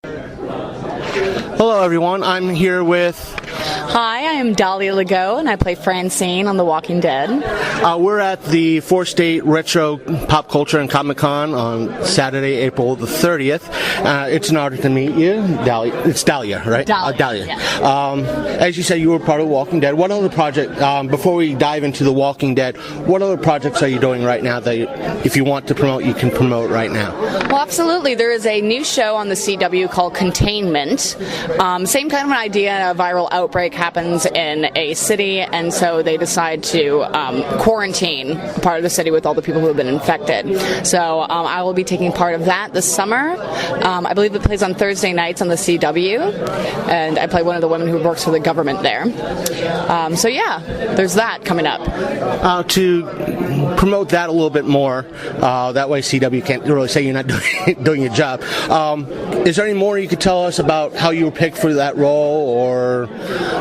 Hello everyone, I'm here with... Hi, I am Dahlia Legault, and I play Francine on The Walking Dead. We're at the 4-State Retro Pop Culture and Comic Con on Saturday, April the 30th. It's an honor to meet you. Dahlia. It's Dahlia, right? Dahlia. Yeah. As you said, you were part of The Walking Dead. What other project, before we dive into The Walking Dead, what other projects are you doing right now that if you want to promote, you can promote right now? Well, absolutely. There is a new show on the CW called Containment. Same kind of an idea, a viral outbreak happens in a city, and so they decide to quarantine part of the city with all the people who have been infected. So I will be taking part of that this summer. I believe it plays on Thursday nights on the CW, and I play one of the women who works for the government there. So yeah, there's that coming up. To promote that a little bit more, that way CW can't really say you're not doing your job. Is there any more you could tell us about how you were picked for that role, or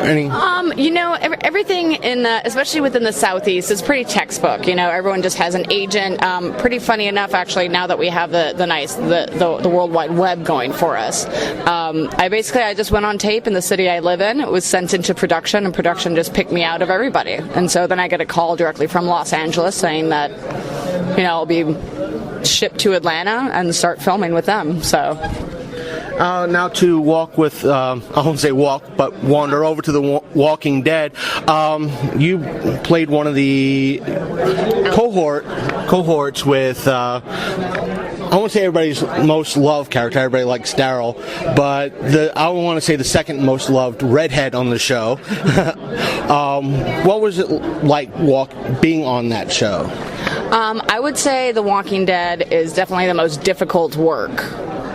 any? Everything in especially within the Southeast is pretty textbook. Everyone just has an agent. Pretty funny enough, actually, now that we have the World Wide Web going for us. I just went on tape in the city I live in. It was sent into production, and production just picked me out of everybody. And so then I get a call directly from Los Angeles saying that, I'll be shipped to Atlanta and start filming with them. So. Now to walk with, I won't say walk, but wander over to the Walking Dead. You played one of the cohorts with, I won't say everybody's most loved character, everybody likes Daryl, but I want to say the second most loved redhead on the show. What was it like being on that show? I would say The Walking Dead is definitely the most difficult work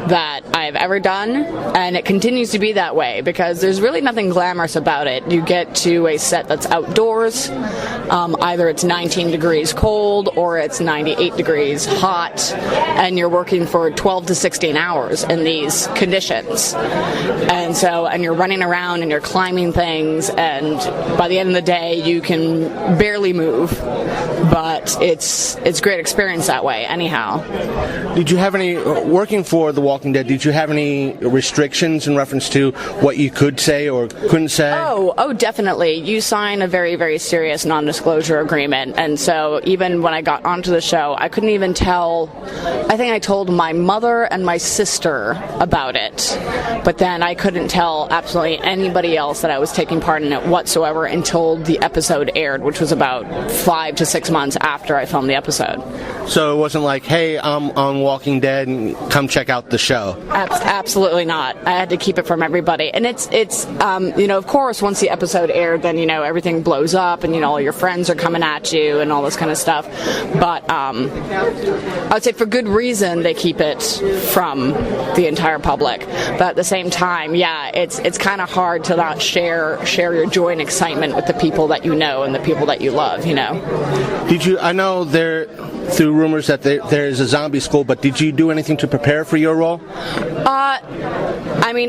that I've ever done, and it continues to be that way because there's really nothing glamorous about it. You get to a set that's outdoors, either it's 19 degrees cold or it's 98 degrees hot, and you're working for 12 to 16 hours in these conditions. And you're running around and you're climbing things, and by the end of the day you can barely move, but it's a great experience that way anyhow. Did you have any, working for The Walking Dead, did you have any restrictions in reference to what you could say or couldn't say? Oh, definitely. You sign a very, very serious non-disclosure agreement, and so even when I got onto the show, I couldn't even tell. I think I told my mother and my sister about it, but then I couldn't tell absolutely anybody else that I was taking part in it whatsoever until the episode aired, which was about 5 to 6 months after I filmed the episode. So it wasn't like, hey, I'm on Walking Dead and come check out the show. Absolutely not. I had to keep it from everybody. And it's of course, once the episode aired, then, everything blows up and, all your friends are coming at you and all this kind of stuff. But I would say for good reason they keep it from the entire public. But at the same time, yeah, it's kind of hard to not share your joy and excitement with the people that you know and the people that you love, Did you, I know through rumors that there is a zombie school, but did you do anything to prepare for your role?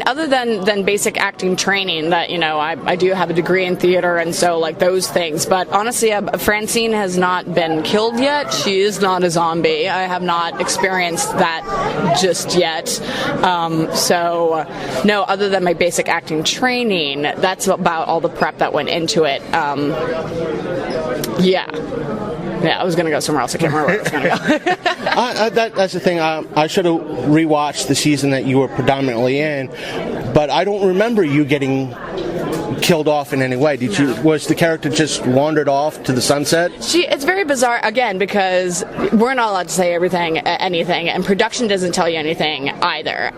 Other than basic acting training, that I do have a degree in theater, and so like those things. But honestly, Francine has not been killed yet. She is not a zombie. I have not experienced that just yet. So no, other than my basic acting training, that's about all the prep that went into it. Yeah, I was going to go somewhere else. I can't remember where I was going to go. That's the thing. I should have rewatched the season that you were predominantly in, but I don't remember you getting killed off in any way. Was the character just wandered off to the sunset? It's very bizarre, again, because we're not allowed to say anything, and production doesn't tell you anything either.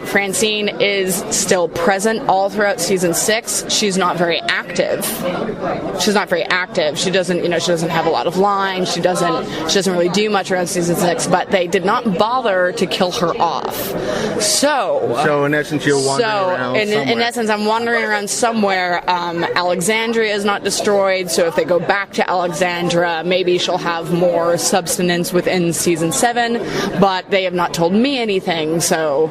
Francine is still present all throughout season 6. She's not very active. She doesn't have a lot of lines. She doesn't really do much around season 6, but they did not bother to kill her off. So in essence, you're wandering around somewhere. In essence, I'm wandering around somewhere. Alexandria is not destroyed, so if they go back to Alexandria, maybe she'll have more substance within season 7, but they have not told me anything, so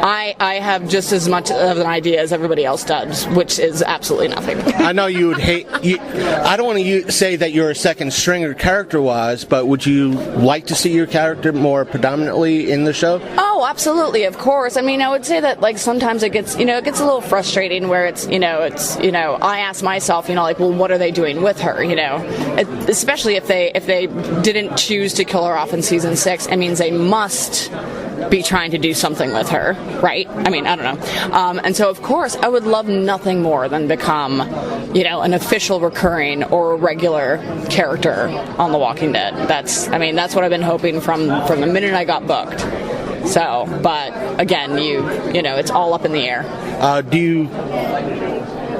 I have just as much of an idea as everybody else does, which is absolutely nothing. I know you would hate. I don't want to say that you're a second stringer character-wise, but would you like to see your character more predominantly in the show? Oh, absolutely, of course. I mean, I would say that like sometimes it gets a little frustrating where I ask myself, like, well, what are they doing with her? Especially if they didn't choose to kill her off in season 6, it means they must be trying to do something with her, right? I mean, I don't know. And so, of course, I would love nothing more than become, an official, recurring, or regular character on The Walking Dead. That's what I've been hoping from the minute I got booked. So, but again, it's all up in the air.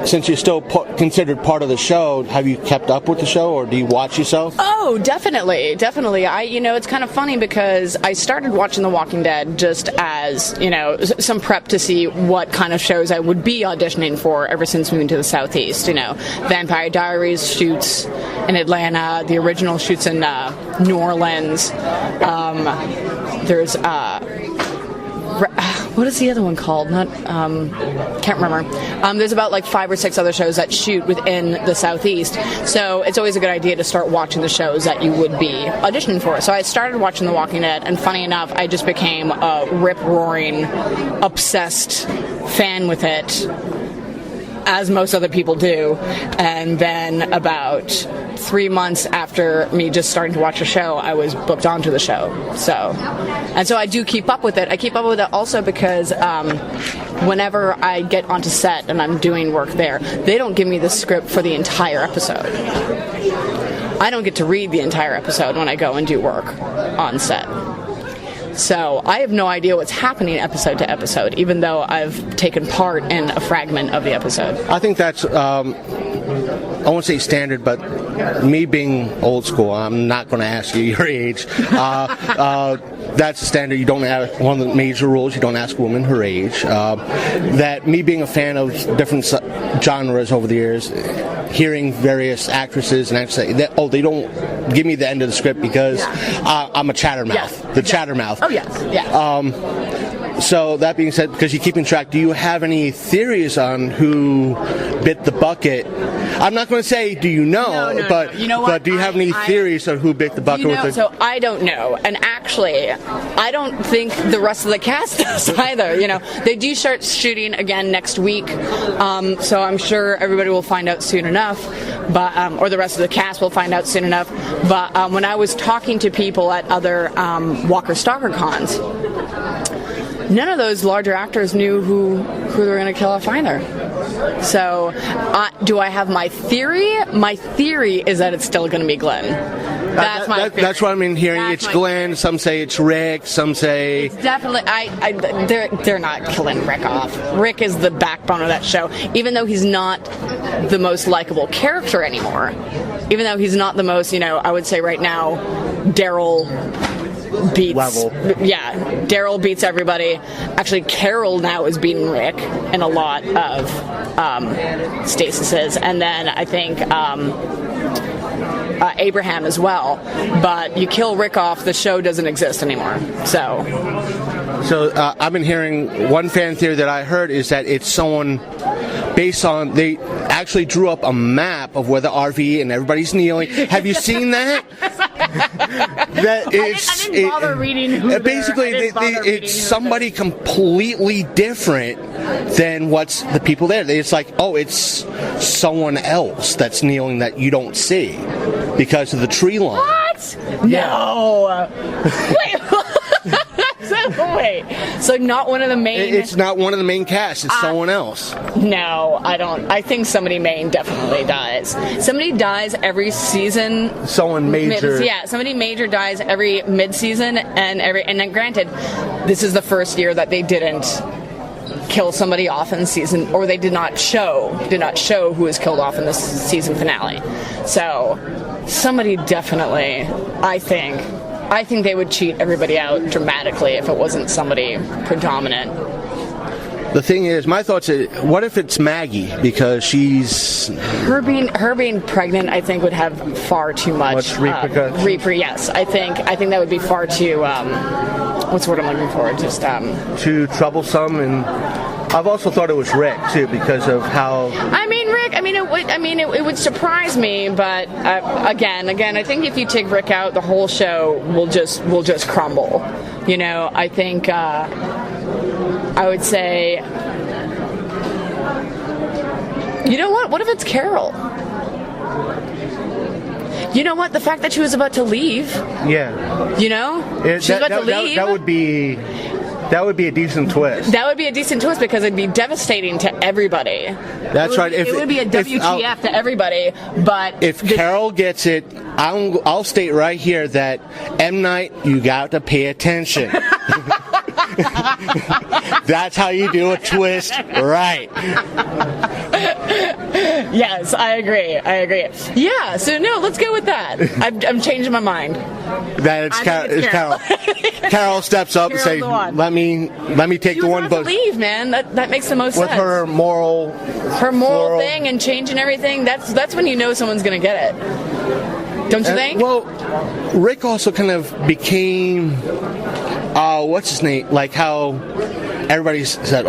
Since you're still considered part of the show, have you kept up with the show, or do you watch yourself? Oh, definitely. It's kind of funny because I started watching The Walking Dead just as, some prep to see what kind of shows I would be auditioning for ever since moving to the Southeast. Vampire Diaries shoots in Atlanta, the original shoots in New Orleans. There's what is the other one called? Can't remember. There's about like 5 or 6 other shows that shoot within the Southeast. So it's always a good idea to start watching the shows that you would be auditioning for. So I started watching The Walking Dead, and funny enough, I just became a rip-roaring, obsessed fan with it, as most other people do. And then about 3 months after me just starting to watch a show, I was booked onto the show. So I do keep up with it. I keep up with it also because whenever I get onto set and I'm doing work there, they don't give me the script for the entire episode. I don't get to read the entire episode when I go and do work on set. So I have no idea what's happening episode to episode, even though I've taken part in a fragment of the episode. I think that's, I won't say standard, but me being old school, I'm not going to ask you your age. That's the standard. You don't ask, one of the major rules, you don't ask a woman her age. That me being a fan of different genres over the years, hearing various actresses and actors say, they don't give me the end of the script because I'm a chattermouth. Yes. Chattermouth. Oh, yes. So that being said, because you're keeping track, do you have any theories on who bit the bucket? I'm not going to say, do you know, no. but You know what? But do you have any theories of who bit the bucket? So I don't know, and actually, I don't think the rest of the cast does either. They do start shooting again next week, so I'm sure everybody will find out soon enough, but or the rest of the cast will find out soon enough. But when I was talking to people at other Walker Stalker cons, none of those larger actors knew who they were going to kill off either. So, do I have my theory? My theory is that it's still going to be Glenn. That's what I'm hearing. It's Glenn. Theory. Some say it's Rick. Some say it's definitely. They're not killing Rick off. Rick is the backbone of that show. Even though he's not the most likable character anymore. Even though he's not the most, I would say right now, Daryl beats level. Yeah, Daryl beats everybody. Actually, Carol now is beating Rick in a lot of Stasis's, and then I think Abraham as well. But you kill Rick off, the show doesn't exist anymore. So I've been hearing one fan theory that I heard is that it's someone based on, they actually drew up a map of where the RV and everybody's kneeling. Have you seen that? I didn't bother reading who basically it's somebody completely different than what's the people there. It's like, it's someone else that's kneeling that you don't see because of the tree line. What? No. Wait. So not one of the main... It's not one of the main cast. It's someone else. No, I don't. I think somebody main definitely dies. Somebody dies every season. Someone major. Somebody major dies every mid-season, and then granted, this is the first year that they didn't kill somebody off in season, or they did not show who was killed off in the season finale. So somebody definitely, I think they would cheat everybody out dramatically if it wasn't somebody predominant. the thing is, my thoughts are, what if it's Maggie? Because she's... Her being pregnant, I think, would have far too much repercussions. Yes, I think that would be far too. What's the word I'm looking for? Just too troublesome, and I've also thought it was Rick too because of how. I mean, Rick. It would surprise me, but again, I think if you take Rick out, the whole show will just crumble. You know, I think I would say. You know what? What if it's Carol? You know what? The fact that she was about to leave. Yeah. You know? She's about to leave. That would be a decent twist. That would be a decent twist because it'd be devastating to everybody. That's right. It would be a WTF to everybody, but... If Carol gets it, I'll state right here that M. Night, you got to pay attention. That's how you do a twist right. Yes, I agree. Yeah, so no, let's go with that. I'm changing my mind. That it's Carol. Carol steps up and says, "Let me take the one." But leave, man. That makes the most sense. With her moral thing and changing everything. That's when you know someone's gonna get it. Don't you think? Well, Rick also kind of became. What's his name? Like how everybody said,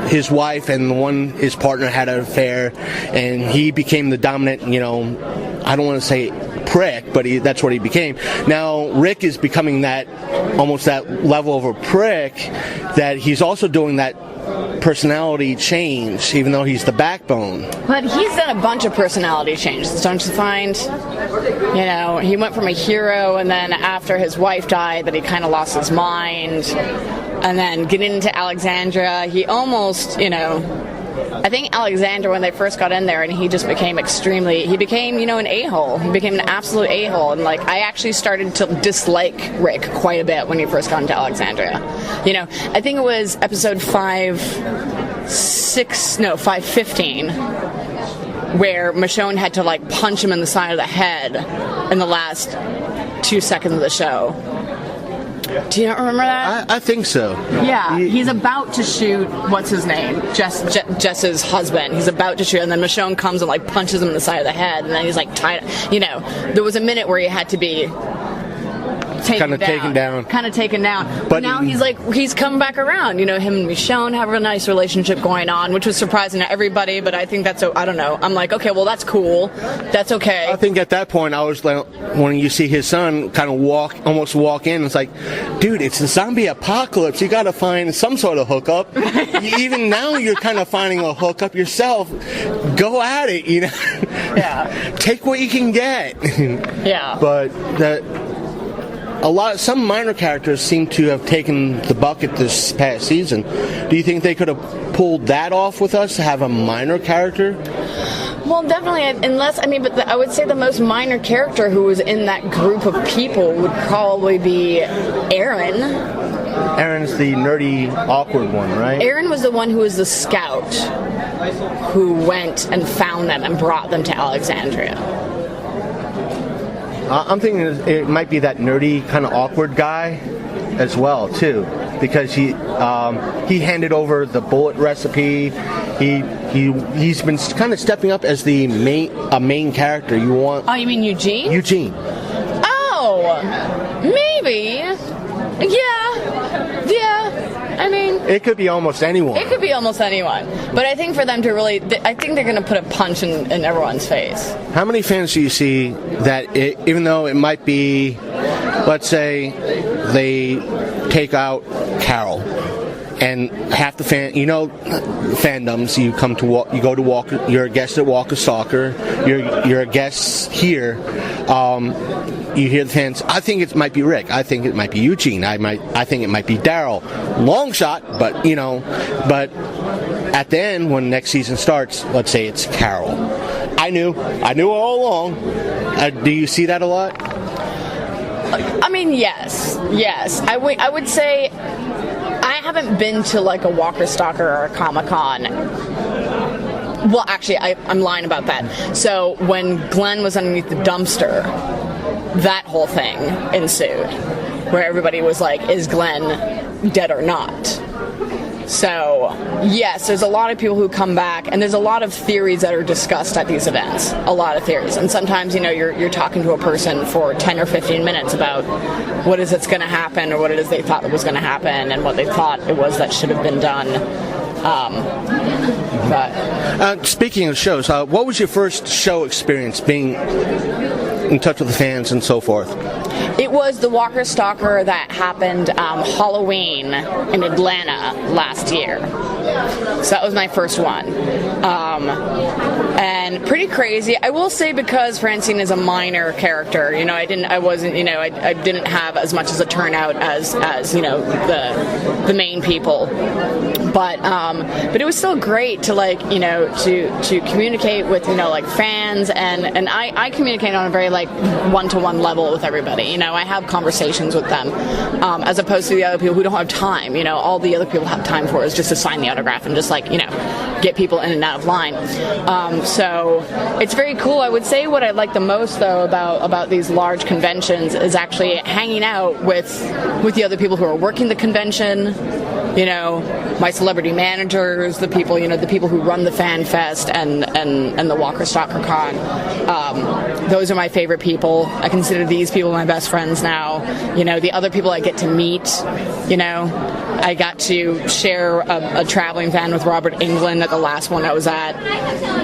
his wife and his partner had an affair, and he became the dominant, I don't want to say prick, but that's what he became. Now, Rick is becoming almost that level of a prick, that he's also doing that personality change, even though he's the backbone. But he's done a bunch of personality changes, don't you find? He went from a hero, and then after his wife died, that he kind of lost his mind. And then getting into Alexandra, he almost, I think Alexandra, when they first got in there, and he just became an a-hole. He became an absolute a-hole. And, I actually started to dislike Rick quite a bit when he first got into Alexandria. I think it was episode 515, where Michonne had to, punch him in the side of the head in the last 2 seconds of the show. Do you not remember that? I think so. Yeah, he's about to shoot, what's his name? Jess's husband. He's about to shoot, and then Michonne comes and punches him in the side of the head, and then he's tied. There was a minute where he had to be taken down. But now he's come back around. Him and Michonne have a nice relationship going on, which was surprising to everybody, but I think that's, I don't know. I'm okay, well, that's cool. That's okay. I think at that point, I was when you see his son kind of almost walk in, it's dude, it's a zombie apocalypse. You got to find some sort of hookup. Even now, you're kind of finding a hookup yourself. Go at it, Yeah. Take what you can get. Yeah. But some minor characters seem to have taken the bucket this past season. Do you think they could have pulled that off with us to have a minor character? Well, definitely, but I would say the most minor character who was in that group of people would probably be Aaron. Aaron's the nerdy, awkward one, right? Aaron was the one who was the scout who went and found them and brought them to Alexandria. I'm thinking it might be that nerdy, kind of awkward guy as well, too, because he handed over the bullet recipe. He's been kind of stepping up as the main character. You mean Eugene? Eugene. Oh, maybe. Yeah. It could be almost anyone. But I think for them to really, I think they're going to put a punch in everyone's face. How many fans do you see that, even though it might be, let's say, they take out Carol, and half the fandoms, you go to Walker, you're a guest at Walker Stalker, you're a guest here. You hear the fans. I think it might be Rick. I think it might be Eugene. I think it might be Daryl. Long shot, but But at the end, when next season starts, let's say it's Carol. I knew all along. Do you see that a lot? Yes. I would say I haven't been to a Walker Stalker or a Comic-Con. Well, actually, I'm lying about that. So when Glenn was underneath the dumpster, that whole thing ensued, where everybody was is Glenn dead or not? So, yes, there's a lot of people who come back, and there's a lot of theories that are discussed at these events. A lot of theories. And sometimes, you're talking to a person for 10 or 15 minutes about what is it's going to happen, or what it is they thought was going to happen, and what they thought it was that should have been done. Speaking of shows, what was your first show experience, being in touch with the fans and so forth? It was the Walker Stalker that happened Halloween in Atlanta last year. So that was my first one. And pretty crazy. I will say, because Francine is a minor character, I didn't have as much as a turnout as the main people. But it was still great to to communicate with fans, and I communicate on a very one-to-one level with everybody. I have conversations with them, as opposed to the other people who don't have time. All the other people have time for is just to sign the autograph and just get people in and out of line. So it's very cool. I would say what I like the most, though, about these large conventions is actually hanging out with the other people who are working the convention. My celebrity managers, the people who run the Fan Fest and the Walker Stalker Con. Those are my favorite people. I consider these people my best friends now. The other people I get to meet, I got to share a traveling van with Robert Englund at the last one I was at.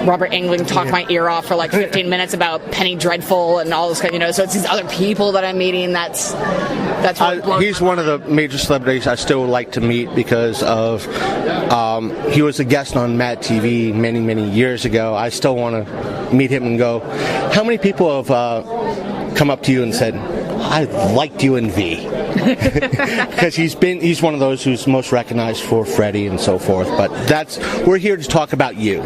Robert Englund talked my ear off for 15 minutes about Penny Dreadful and all this kind of, so it's these other people that I'm meeting that's really he's one of the major celebrities I still would like to meet, because of he was a guest on Mad TV many years ago. I still want to meet him and go, how many people have come up to you and said, I liked you in V? Because he's one of those who's most recognized for Freddy and so forth. But we're here to talk about you.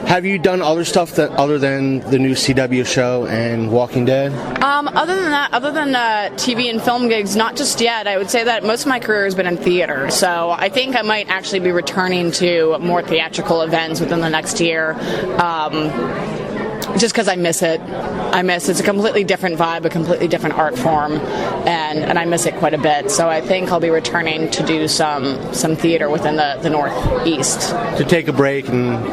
Have you done other stuff other than the new CW show and Walking Dead? Other than TV and film gigs, not just yet. I would say that most of my career has been in theater, so I think I might actually be returning to more theatrical events within the next year. Just because I miss it. It's a completely different vibe, a completely different art form, and I miss it quite a bit. So I think I'll be returning to do some theater within the Northeast. To take a break and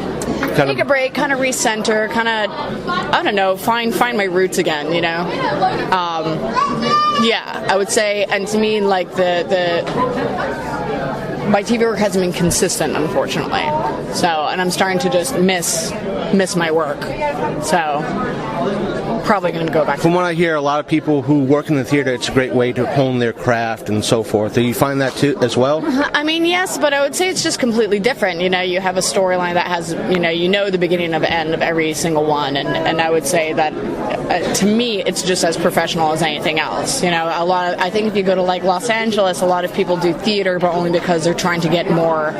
kind of recenter, I don't know, find my roots again, Yeah, I would say, and to me, my TV work hasn't been consistent, unfortunately. So, and I'm starting to just miss my work. So, probably going to go back. From what I hear, a lot of people who work in the theater, it's a great way to hone their craft and so forth. Do you find that too as well? I mean, yes, but I would say it's just completely different. You have a storyline that has, the beginning and end of every single one, and I would say that to me, it's just as professional as anything else. I think if you go to Los Angeles, a lot of people do theater, but only because they're trying to get more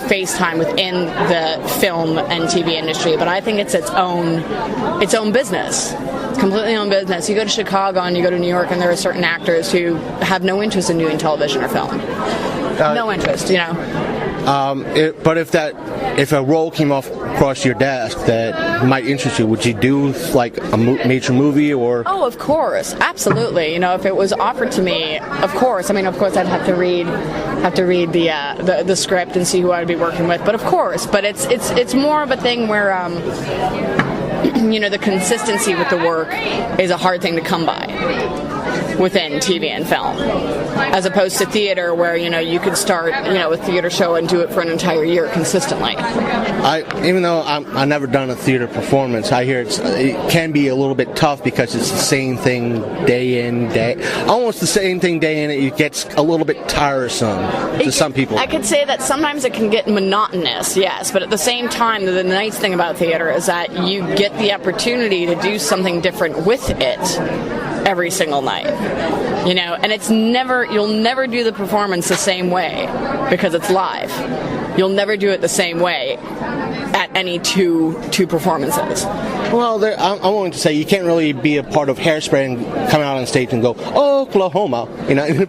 face time within the film and TV industry. But I think it's its own business. It's completely own business. You go to Chicago and you go to New York, and there are certain actors who have no interest in doing television or film. No interest, But if a role came across your desk that might interest you, would you do a major movie or? Oh, of course, absolutely. If it was offered to me, of course. I'd have to read the script and see who I'd be working with. But of course, it's more of a thing where the consistency with the work is a hard thing to come by within TV and film, as opposed to theater where you could start a theater show and do it for an entire year consistently. Even though I've never done a theater performance, I hear it can be a little bit tough because it's the same thing day in, almost the same thing day in. It gets a little bit tiresome to some people. I could say that sometimes it can get monotonous, yes, but at the same time, the nice thing about theater is that you get the opportunity to do something different with it every single night, and you'll never do the performance the same way because it's live. You'll never do it the same way at any two performances. Well, I'm willing to say you can't really be a part of Hairspray and come out on stage and go, Oklahoma,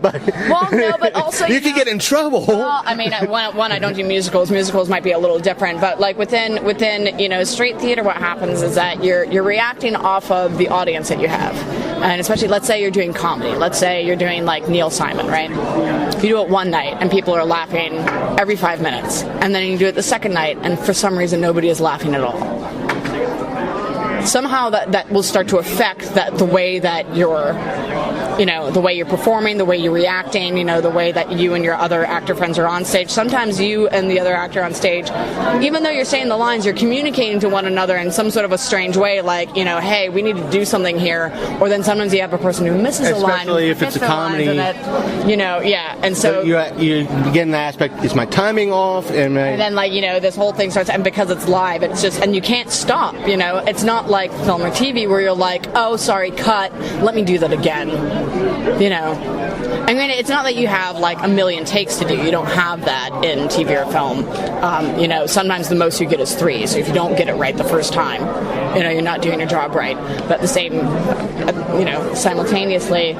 but well, no, but also you can get in trouble. Well, I mean, one, I don't do musicals. Musicals might be a little different, but like within straight theater, what happens is that you're reacting off of the audience that you have, and especially let's say you're doing comedy. Let's say you're doing like Neil Simon, right? You do it one night and people are laughing every 5 minutes, and then you do it the second night and for some reason nobody is laughing at all. Somehow that will start to affect the way that you're, the way you're performing, the way you're reacting, the way that you and your other actor friends are on stage. Sometimes you and the other actor on stage, even though you're saying the lines, you're communicating to one another in some sort of a strange way, like, hey, we need to do something here. Or then sometimes you have a person who misses a line. Especially if it's a comedy. And so you get in the aspect, is my timing off? And then, this whole thing starts, and because it's live, it's just, and you can't stop, It's not like film or TV where you're like, oh, sorry, cut, let me do that again. I mean, it's not that you have like a million takes to do. You don't have that in TV or film. Sometimes the most you get is 3. So if you don't get it right the first time, you're not doing your job right. But the same, simultaneously,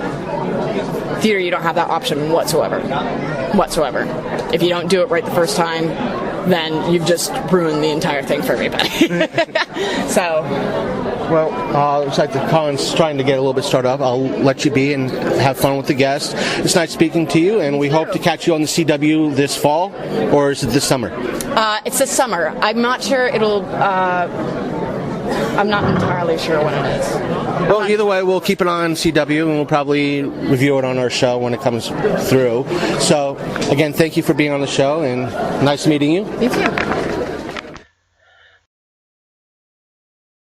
theater, you don't have that option whatsoever. If you don't do it right the first time, then you've just ruined the entire thing for everybody. So. Well, looks like the con's trying to get a little bit started up. I'll let you be and have fun with the guests. It's nice speaking to you, and we hope to catch you on the CW this fall, or is it this summer? It's this summer. I'm not sure it'll... I'm not entirely sure when it is. Well, either way, we'll keep it on CW, and we'll probably review it on our show when it comes through. So, again, thank you for being on the show, and nice meeting you. You too.